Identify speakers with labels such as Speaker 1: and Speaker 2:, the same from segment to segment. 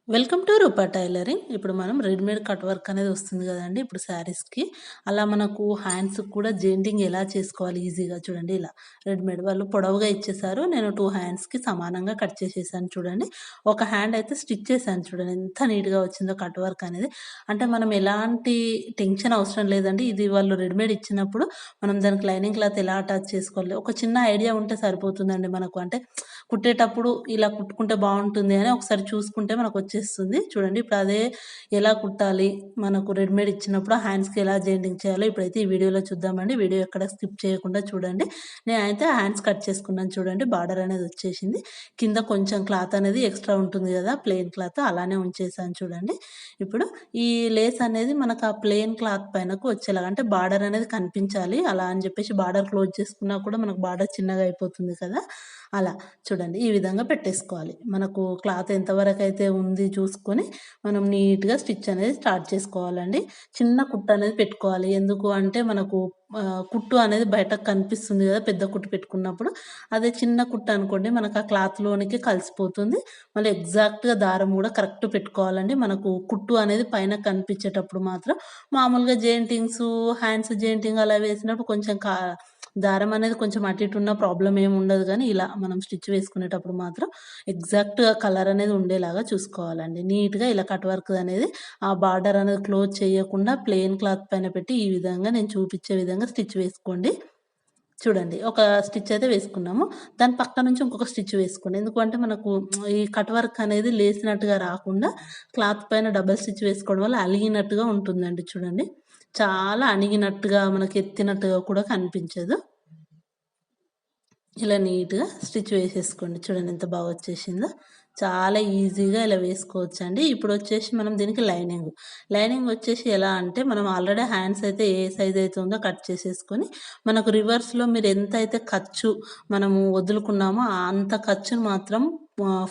Speaker 1: Welcome to Roopa tailoring. ఇప్పుడు మనం readymade cut work అనేది వస్తుంది కదండీ! ఇప్పుడు శారీస్‌కి. అలా మనకు హ్యాండ్స్‌కి కూడా జెయింటింగ్ ఎలా చేసుకోవాలి ఈజీగా చూడండి ఇలా. రెడీమేడ్ వాళ్ళు పొడవుగా ఇచ్చేసారు. నేను 2 హ్యాండ్స్‌కి సమానంగా కట్ చేసేసాను చూడండి. ఒక హ్యాండ్ అయితే స్టిచ్ చేశాను చూడండి. ఎంత నీట్‌గా వచ్చిందో కట్ వర్క్ అనేది. అంటే మనం ఎలాంటి టెన్షన్ అవసరం లేదండి. ఇది వాళ్ళు రెడీమేడ్ ఇచ్చినప్పుడు మనం దానికి లైనింగ్ క్లాత్ ఎలా అటాచ్ చేసుకోవాలి, ఒక చిన్న ఐడియా ఉంటే సరిపోతుందండి మనకు. అంటే కుట్టేటప్పుడు ఇలా కుట్టుకుంటే బావుంటుంది అని ఒకసారి చూసుకుంటే మనకొచ్చేస్తుంది. చూడండి ఇప్పుడు అదే ఎలా కుట్టాలి, మనకు రెడీమేడ్ ఇచ్చినప్పుడు హ్యాండ్స్‌కి ఎలా జాయింటింగ్ చేయాలో ఇప్పుడైతే ఈ వీడియోలో చూద్దామండి. వీడియో ఎక్కడ స్కిప్ చేయకుండా చూడండి. నేనైతే హ్యాండ్స్ కట్ చేసుకున్నాను చూడండి. బార్డర్ అనేది వచ్చేసింది. కింద కొంచెం క్లాత్ అనేది ఎక్స్‌ట్రా ఉంటుంది గదా! ప్లెయిన్ క్లాత్ అలానే ఉంచేసాను చూడండి. ఇప్పుడు ఈ లేస్ అనేది మనకు ఆ ప్లెయిన్ క్లాత్ పైనకు వచ్చేలాగా అంటే బార్డర్ అనేది కనిపించాలి. అలా అని జెప్పేసి బార్డర్ క్లోజ్ చేసుకున్నా కూడా మనకు బార్డర్ చిన్నగా అయిపోతుంది కదా! అలా. చూడండి ఈ విధంగా పెట్టేసుకోవాలి. మనకు క్లాత్ ఎంతవరకైతే ఉంది చూసుకొని మనం నీట్‌గా స్టిచ్ అనేది స్టార్ట్ చేసుకోవాలండి. చిన్న కుట్టు అనేది పెట్టుకోవాలి. ఎందుకు అంటే మనకు కుట్టు అనేది బయటకు కనిపిస్తుంది గదా! పెద్ద కుట్టు పెట్టుకున్నప్పుడు. అదే చిన్న కుట్టు అనుకోండి మనకు ఆ క్లాత్‌లోనికి కలిసిపోతుంది. మళ్ళీ ఎగ్జాక్ట్‌గా దారం గూడా కరెక్ట్ పెట్టుకోవాలండి. మనకు కుట్టు అనేది పైన కనిపించేటప్పుడు మాత్రం మామూలుగా జెయింటింగ్సు, హ్యాండ్స్ జెయింటింగ్ అలా వేసినప్పుడు కొంచెం దారం అనేది కొంచెం అటు ఇటు ఉన్న ప్రాబ్లమ్ ఏమి ఉండదు గానీ, ఇలా మనం స్టిచ్ వేసుకునేటప్పుడు మాత్రం ఎగ్జాక్ట్‌గా కలర్ అనేది ఉండేలాగా చూసుకోవాలండి. నీట్‌గా ఇలా కట్ వర్క్ అనేది ఆ బార్డర్ అనేది క్లోజ్ చేయకుండా ప్లెయిన్ క్లాత్ పైన పెట్టి ఈ విధంగా నేను చూపిచ్చే విధంగా స్టిచ్ వేసుకోండి. చూడండి ఒక స్టిచ్ అయితే వేసుకున్నాము. దాని పక్క నుంచి ఇంకొక స్టిచ్ వేసుకోండి. ఎందుకంటే మనకు ఈ కట్ వర్క్ అనేది లేసినట్టుగా రాకుండా క్లాత్ పైన డబుల్ స్టిచ్ వేసుకోవడం వల్ల అలిగినట్టుగా ఉంటుందండి చూడండి. చాలా అణిగినట్టుగా మనకి ఎత్తినట్టుగా కూడా కనిపించదు. ఇలా నీట్‌గా స్టిచ్ వేసేసుకోండి. చూడండి ఎంత బాగా వచ్చేసిందో. చాలా ఈజీగా ఇలా వేసుకోవచ్చండి. ఇప్పుడొచ్చేసి మనం దీనికి లైనింగ్. లైనింగ్ వచ్చేసి ఎలా అంటే మనం ఆల్రెడీ హ్యాండ్స్ అయితే ఏ సైజ్ అయితే ఉందో కట్ చేసేసుకొని, మనకు రివర్స్‌లో మీరు ఎంతైతే ఖర్చు మనము వదులుకున్నామో అంత ఖర్చును మాత్రం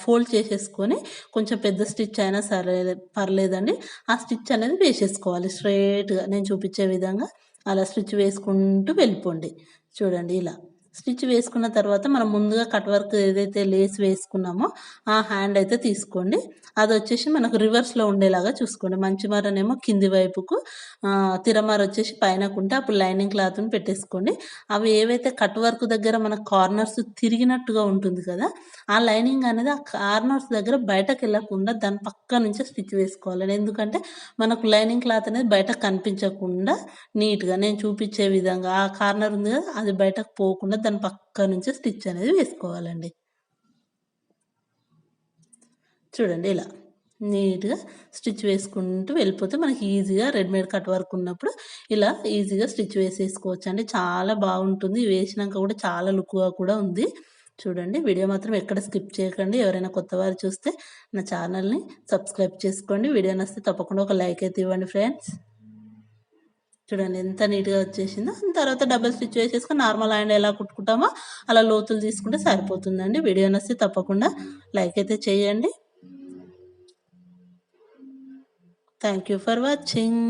Speaker 1: ఫోల్డ్ చేసేసుకొని కొంచెం పెద్ద స్టిచ్ అయినా సరే పర్లేదండి. ఆ స్టిచ్ అనేది వేసేసుకోవాలి స్ట్రెయిట్‌గా నేను చూపించే విధంగా అలా స్టిచ్ వేసుకుంటూ వెళ్ళిపోండి. చూడండి ఇలా. స్టిచ్ వేసుకున్న తర్వాత మనం ముందుగా కట్ వర్క్ ఏదైతే లేస్ వేసుకున్నామో, ఆ హ్యాండ్ అయితే తీసుకోండి. అదొచ్చేసి మనకు రివర్స్‌లో ఉండేలాగా చూసుకోండి. మంచి మరనేమో కింది వైపుకు, తిరమర వచ్చేసి పైనకుంటే అప్పుడు లైనింగ్ క్లాత్‌ని పెట్టేసుకోండి. అవి ఏవైతే కట్ వర్క్ దగ్గర మన కార్నర్స్ తిరిగినట్టుగా ఉంటుంది కదా! ఆ లైనింగ్ అనేది ఆ కార్నర్స్ దగ్గర బయటకెళ్ళకుండా దాని పక్క నుంచే స్టిచ్ వేసుకోవాలండి. ఎందుకంటే మనకు లైనింగ్ క్లాత్ అనేది బయటకు కనిపించకుండా నీట్‌గా నేను చూపిచ్చే విధంగా ఆ కార్నర్ ఉంది గదా! అది బయటకు పోకుండా దాని పక్క నుంచే స్టిచ్ అనేది వేసుకోవాలండి. చూడండి ఇలా. నీట్‌గా స్టిచ్ వేసుకుంటూ వెళ్ళిపోతే మనకి ఈజీగా రెడీమేడ్ కట్ వర్క్ ఉన్నప్పుడు ఇలా ఈజీగా స్టిచ్ వేసేసుకోవచ్చండి. చాలా బాగుంటుంది. వేసినంక కూడా చాలా లుక్‌గా కూడా ఉంది. చూడండి వీడియో మాత్రం ఎక్కడ స్కిప్ చేయకండి. ఎవరైనా కొత్తవారు చూస్తే నా ఛానల్‌ని సబ్స్క్రైబ్ చేసుకోండి. వీడియో నచ్చితే తప్పకుండా ఒక లైక్ అయితే ఇవ్వండి ఫ్రెండ్స్. చూడండి ఎంత నీట్‌గా వచ్చేసిందో. తర్వాత డబుల్ స్టిచ్ వేసేసుకొని నార్మల్ హ్యాండ్ ఎలా కుట్టుకుంటామో అలా లోతులు తీసుకుంటే సరిపోతుందండి. వీడియో నచ్చితే తప్పకుండా లైక్ అయితే చేయండి. Thank you for watching.